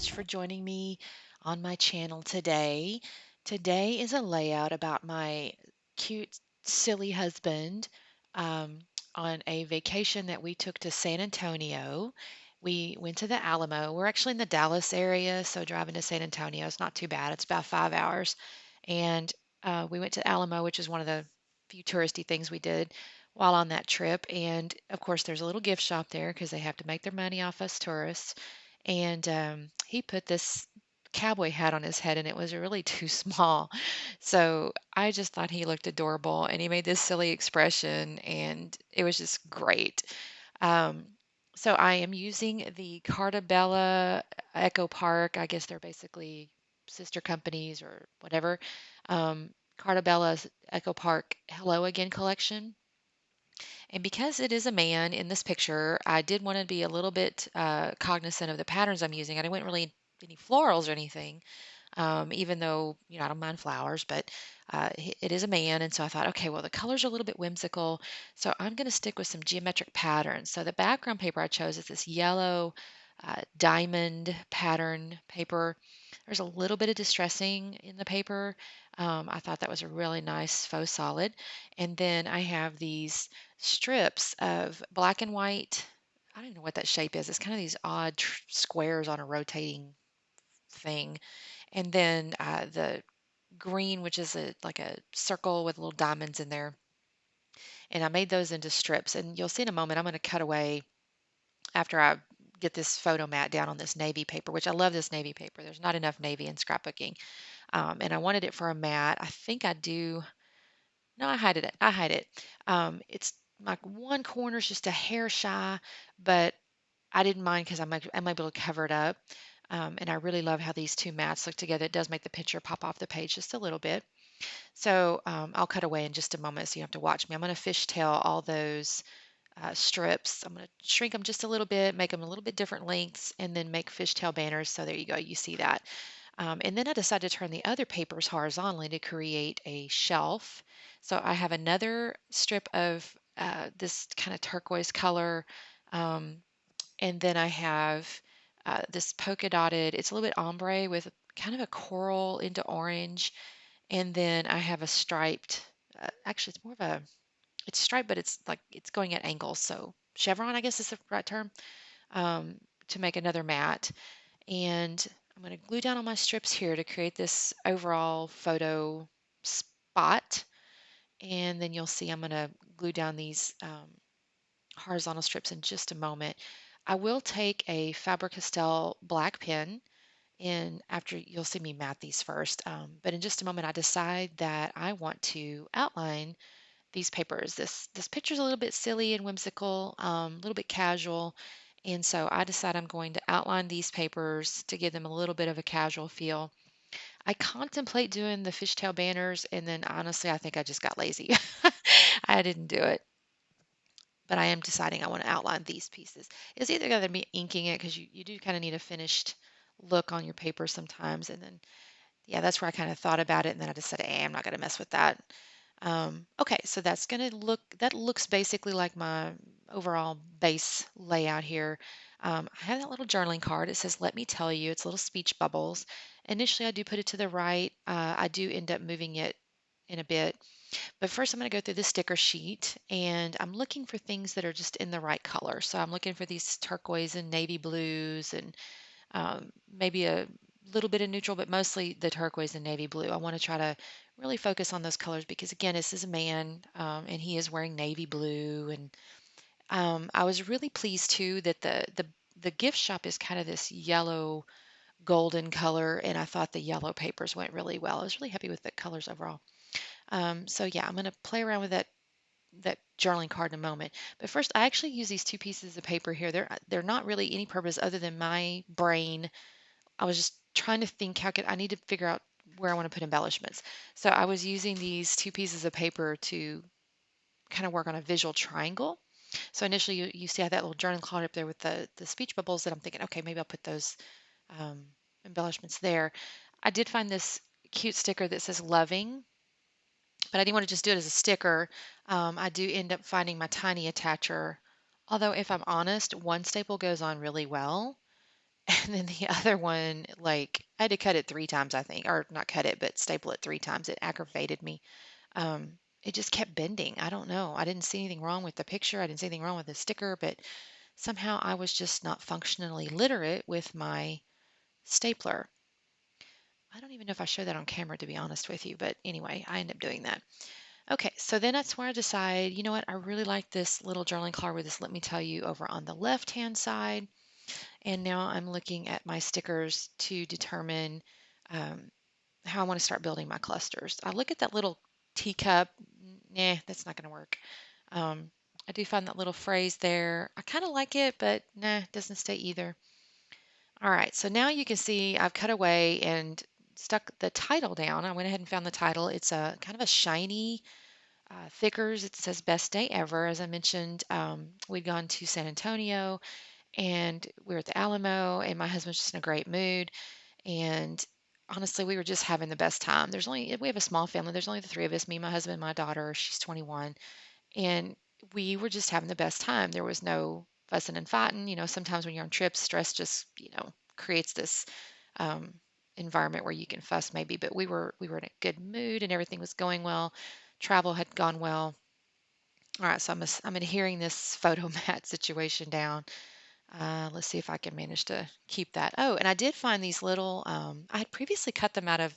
much for joining me on my channel today. Today is a layout about my cute, silly husband um, on a vacation that we took to San Antonio. We went to the Alamo. We're actually in the Dallas area, so driving to San Antonio is not too bad. It's about 5 hours. And we went to Alamo, which is one of the few touristy things we did while on that trip. And of course, there's a little gift shop there because they have to make their money off us tourists. And he put this cowboy hat on his head, and it was really too small. So I just thought he looked adorable, and he made this silly expression, and it was just great. Um, so I am using the Cartabella Echo Park. I guess they're basically sister companies or whatever. Um, Cartabella's Echo Park Hello Again collection. And because it is a man in this picture, I did want to be a little bit cognizant of the patterns I'm using. I didn't really any florals or anything, even though, I don't mind flowers, but it is a man. And so I thought, okay, well, the colors are a little bit whimsical. So I'm going to stick with some geometric patterns. So the background paper I chose is this yellow diamond pattern paper. There's a little bit of distressing in the paper. I thought that was a really nice faux solid. And then I have these strips of black and white. I don't know what that shape is. It's kind of these odd squares on a rotating thing. And then the green, which is like a circle with little diamonds in there. And I made those into strips. And you'll see in a moment, I'm going to cut away after I get this photo mat down on this navy paper, which I love this navy paper. There's not enough navy in scrapbooking. And I wanted it for a mat. I think I do. No, I hide it. I hide it. It's like one corner is just a hair shy, but I didn't mind because I'm able to cover it up. And I really love how these two mats look together. It does make the picture pop off the page just a little bit. So I'll cut away in just a moment so you don't have to watch me. I'm going to fishtail all those strips. I'm going to shrink them just a little bit, make them a little bit different lengths, and then make fishtail banners. So there you go. You see that. And then I decided to turn the other papers horizontally to create a shelf. So I have another strip of this kind of turquoise color. Um, and then I have this polka dotted, it's a little bit ombre with kind of a coral into orange. And then I have a striped, actually, it's more of a, it's striped, but it's like it's going at angles. So chevron, I guess is the right term, um, to make another mat. And I'm going to glue down on my strips here to create this overall photo spot. And then you'll see I'm going to glue down these horizontal strips in just a moment. I will take a Faber-Castell black pen and after you'll see me mat these first. But in just a moment, I decide that I want to outline these papers. This picture is a little bit silly and whimsical, a little bit casual. And so I decide I'm going to outline these papers to give them a little bit of a casual feel. I contemplate doing the fishtail banners, and then honestly, I think I just got lazy. I didn't do it, but I am deciding I want to outline these pieces. It's either going to be inking it because you do kind of need a finished look on your paper sometimes. And then, yeah, that's where I kind of thought about it. And then I decided, I'm not going to mess with that. Okay, so that's going to that looks basically like my overall base layout here. I have that little journaling card. It says, let me tell you, it's little speech bubbles. Initially, I do put it to the right. I do end up moving it in a bit. But first, I'm going to go through the sticker sheet, and I'm looking for things that are just in the right color. So I'm looking for these turquoise and navy blues and maybe a little bit of neutral, but mostly the turquoise and navy blue. I want to try to really focus on those colors because, again, this is a man and he is wearing navy blue. And I was really pleased too that the gift shop is kind of this yellow golden color, and I thought the yellow papers went really well. I was really happy with the colors overall. So yeah, I'm going to play around with that journaling card in a moment. But first, I actually use these two pieces of paper here. They're not really any purpose other than my brain. I was just trying to think I need to figure out where I want to put embellishments. So I was using these two pieces of paper to kind of work on a visual triangle. So initially you see I have that little journaling card up there with the speech bubbles that I'm thinking, okay, maybe I'll put those um, embellishments there. I did find this cute sticker that says loving, but I didn't want to just do it as a sticker. I do end up finding my tiny attacher. Although if I'm honest, one staple goes on really well. And then the other one, like, I had to cut it 3 times, I think, or not cut it, but staple it 3 times. It aggravated me. It just kept bending. I don't know. I didn't see anything wrong with the picture. I didn't see anything wrong with the sticker, but somehow I was just not functionally literate with my stapler. I don't even know if I showed that on camera, to be honest with you, but anyway, I ended up doing that. Okay, so then that's where I decided, you know what, I really like this little journaling card with this Let Me Tell You over on the left-hand side. And now I'm looking at my stickers to determine um, how I want to start building my clusters. I look at that little teacup. Nah, that's not going to work. Um, I do find that little phrase there. I kind of like it, but nah, it doesn't stay either. All right, so now you can see I've cut away and stuck the title down. I went ahead and found the title. It's a kind of a shiny thickers. It says Best Day Ever. As I mentioned, we'd gone to San Antonio and we were at the Alamo, and my husband's just in a great mood. And honestly, we were just having the best time. We have a small family. There's only the three of us, me, my husband, my daughter. She's 21. And we were just having the best time. There was no fussing and fighting. Sometimes when you're on trips, stress just, creates this um, environment where you can fuss maybe. But we were in a good mood and everything was going well. Travel had gone well. All right, so I'm adhering this photo mat situation down. Let's see if I can manage to keep that. Oh, and I did find these little, I had previously cut them out of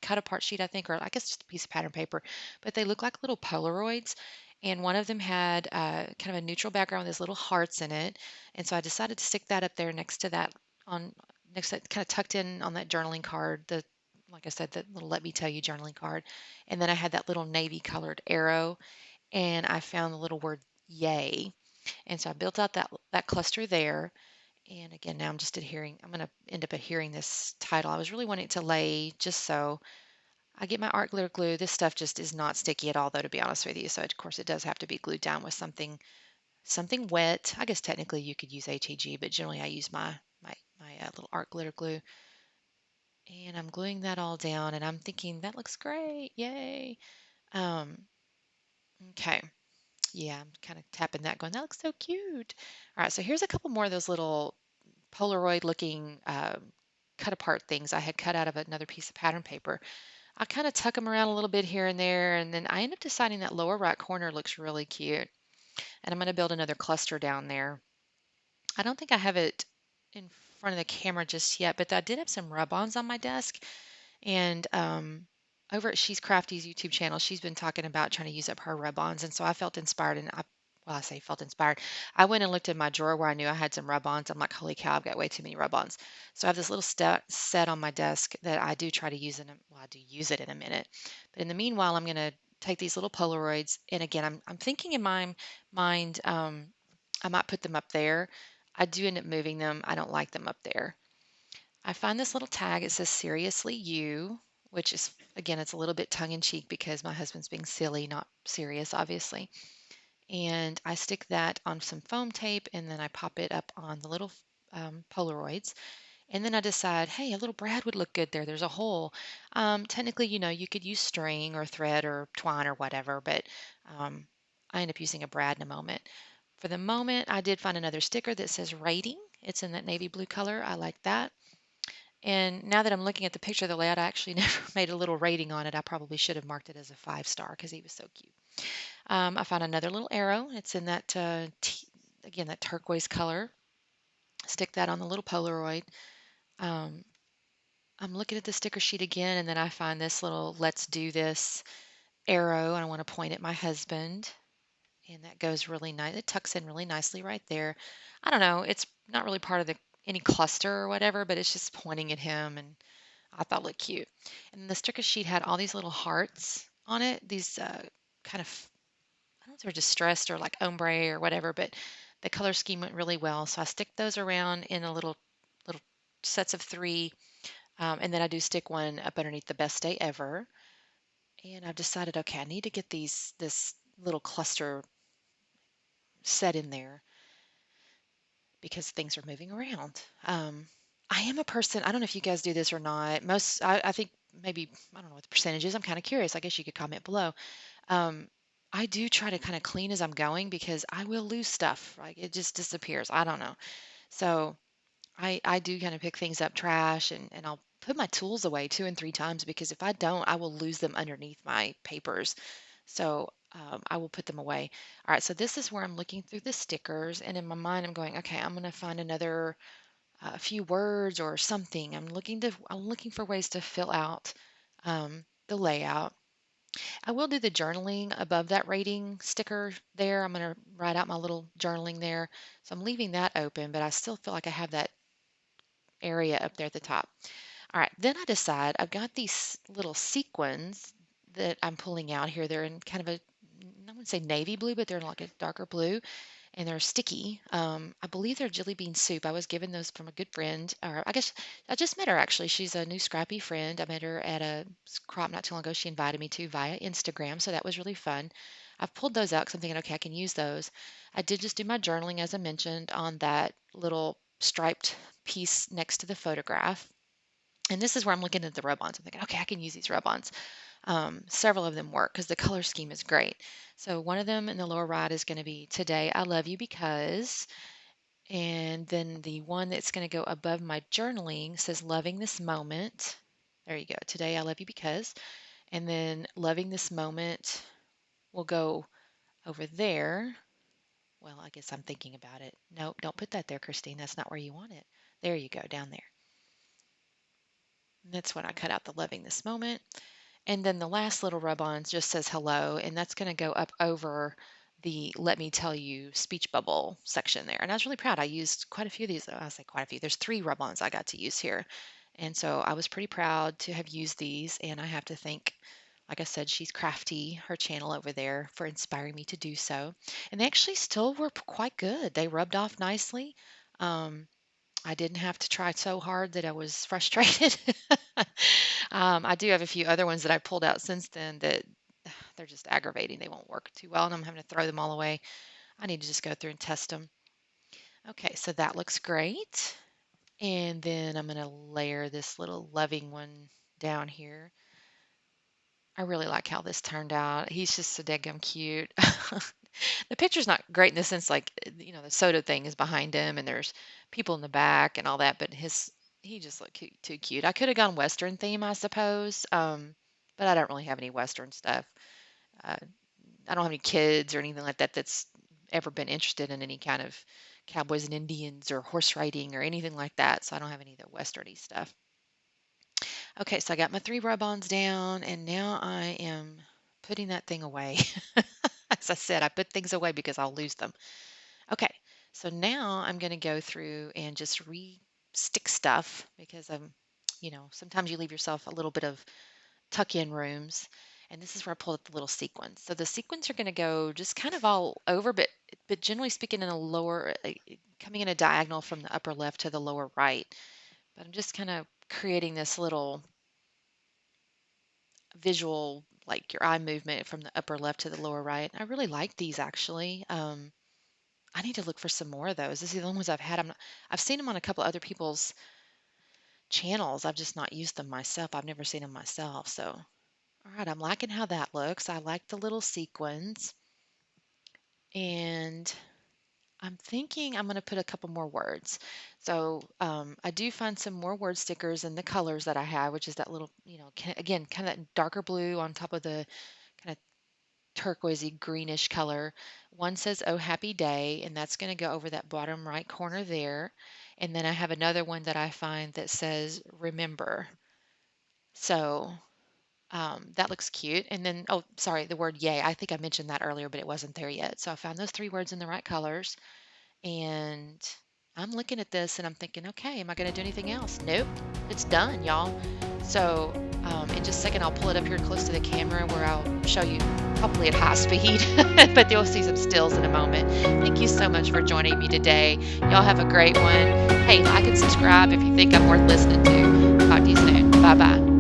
cut apart sheet, I think, or I guess just a piece of pattern paper, but they look like little Polaroids. And one of them had kind of a neutral background with these little hearts in it. And so I decided to stick that up there next to that, on next to that, kind of tucked in on that journaling card, like I said, the little Let Me Tell You journaling card. And then I had that little navy colored arrow, and I found the little word yay. And so I built out that cluster there. And again, now I'm going to end up adhering this title. I was really wanting it to lay just so. I get my art glitter glue. This stuff just is not sticky at all, though, to be honest with you. So of course it does have to be glued down with something wet. I guess technically you could use HEG, but generally I use my little art glitter glue. And I'm gluing that all down, and I'm thinking that looks great. Yay. Um, okay. Yeah, I'm kind of tapping that, going, that looks so cute. All right, so here's a couple more of those little Polaroid looking cut apart things I had cut out of another piece of pattern paper. I kind of tuck them around a little bit here and there, and then I end up deciding that lower right corner looks really cute. And I'm going to build another cluster down there. I don't think I have it in front of the camera just yet, but I did have some rub-ons on my desk. And over at She's Crafty's YouTube channel, she's been talking about trying to use up her rub-ons, and so I felt inspired, and well, I say felt inspired. I went and looked in my drawer where I knew I had some rub-ons. I'm like, holy cow, I've got way too many rub-ons. So I have this little set on my desk that I do try to use well, I do use it in a minute. But in the meanwhile, I'm going to take these little Polaroids, and again, I'm thinking in my mind, I might put them up there. I do end up moving them. I don't like them up there. I find this little tag. It says Seriously You, which is, again, it's a little bit tongue in cheek because my husband's being silly, not serious, obviously. And I stick that on some foam tape, and then I pop it up on the little Polaroids. And then I decide, hey, a little brad would look good there. There's a hole. Technically, you could use string or thread or twine or whatever, but um, I end up using a brad in a moment. For the moment, I did find another sticker that says rating. It's in that navy blue color. I like that. And now that I'm looking at the picture of the layout, I actually never made a little rating on it. I probably should have marked it as a 5-star because he was so cute. I found another little arrow. It's in that, again, that turquoise color. Stick that on the little Polaroid. Um, I'm looking at the sticker sheet again, and then I find this little Let's Do This arrow, and I want to point at my husband. And that goes really nice. It tucks in really nicely right there. I don't know. It's not really part of any cluster or whatever, but it's just pointing at him, and I thought it looked cute. And the sticker sheet had all these little hearts on it. These kind of, I don't know if they're distressed or like ombre or whatever, but the color scheme went really well. So I stick those around in a little sets of 3, and then I do stick one up underneath the Best Day Ever. And I've decided, okay, I need to get this little cluster set in there because things are moving around. I am a person, I don't know if you guys do this or not. I think maybe, I don't know what the percentage is. I'm kind of curious. I guess you could comment below. Um, I do try to kind of clean as I'm going because I will lose stuff. Like it just disappears. I don't know. So I do kind of pick things up, trash, and I'll put my tools away 2 and 3 times because if I don't, I will lose them underneath my papers. So I will put them away. All right, so this is where I'm looking through the stickers, and in my mind, I'm going, okay, I'm going to find another few words or something. I'm looking for ways to fill out the layout. I will do the journaling above that rating sticker there. I'm going to write out my little journaling there. So I'm leaving that open, but I still feel like I have that area up there at the top. All right, then I decide I've got these little sequins that I'm pulling out here. They're in kind of a, I wouldn't say navy blue, but they're like a darker blue and they're sticky. I believe they're jelly bean soup. I was given those from a good friend, or I guess I just met her actually. She's a new scrappy friend. I met her at a crop not too long ago. She invited me to via Instagram, so that was really fun. I've pulled those out because I'm thinking, okay, I can use those. I did just do my journaling, as I mentioned, on that little striped piece next to the photograph. And this is where I'm looking at the rub-ons. I'm thinking, okay, I can use these rub-ons. Several of them work because the color scheme is great. So one of them in the lower right is going to be Today I Love You Because. And then the one that's going to go above my journaling says Loving This Moment. There you go. Today I Love You Because. And then Loving This Moment will go over there. Well, I guess I'm thinking about it. Nope, don't put that there, Christine. That's not where you want it. There you go, down there. And that's when I cut out the Loving This Moment. And then the last little rub-on just says hello, and that's going to go up over the Let Me Tell You speech bubble section there. And I was really proud. I used quite a few of these. I say quite a few. There's 3 rub-ons I got to use here. And so I was pretty proud to have used these. And I have to thank, like I said, She's Crafty, her channel over there, for inspiring me to do so. And they actually still were quite good. They rubbed off nicely. I didn't have to try so hard that I was frustrated. I do have a few other ones that I pulled out since then that they're just aggravating. They won't work too well, and I'm having to throw them all away. I need to just go through and test them. Okay, so that looks great. And then I'm going to layer this little loving one down here. I really like how this turned out. He's just so daggum cute. The picture's not great in the sense like, the soda thing is behind him and there's people in the back and all that, but he just looked too cute. I could have gone Western theme, I suppose, but I don't really have any Western stuff. Uh, I don't have any kids or anything like that that's ever been interested in any kind of cowboys and Indians or horse riding or anything like that, so I don't have any of the Westerny stuff. Okay, so I got my 3 rub-ons down, and now I am putting that thing away. As I said, I put things away because I'll lose them. Okay, so now I'm going to go through and just re-stick stuff because sometimes you leave yourself a little bit of tuck-in rooms. And this is where I pulled up the little sequins. So the sequins are going to go just kind of all over, but generally speaking in a lower, coming in a diagonal from the upper left to the lower right. But I'm just kind of creating this little visual, like your eye movement from the upper left to the lower right. I really like these actually. I need to look for some more of those. These are the only ones I've had. I've seen them on a couple other people's channels. I've just not used them myself. I've never seen them myself. So, all right, I'm liking how that looks. I like the little sequins. And I'm thinking I'm going to put a couple more words. So I do find some more word stickers in the colors that I have, which is that little, again, kind of that darker blue on top of the kind of turquoisey greenish color. One says, Oh, happy day, and that's going to go over that bottom right corner there. And then I have another one that I find that says, remember. So that looks cute. And then, oh, sorry, the word yay. I think I mentioned that earlier, but it wasn't there yet. So I found those 3 words in the right colors. And I'm looking at this and I'm thinking, okay, am I going to do anything else? Nope, it's done, y'all. So in just a second, I'll pull it up here close to the camera where I'll show you probably at high speed, but you'll see some stills in a moment. Thank you so much for joining me today. Y'all have a great one. Hey, like and subscribe if you think I'm worth listening to. Talk to you soon. Bye-bye.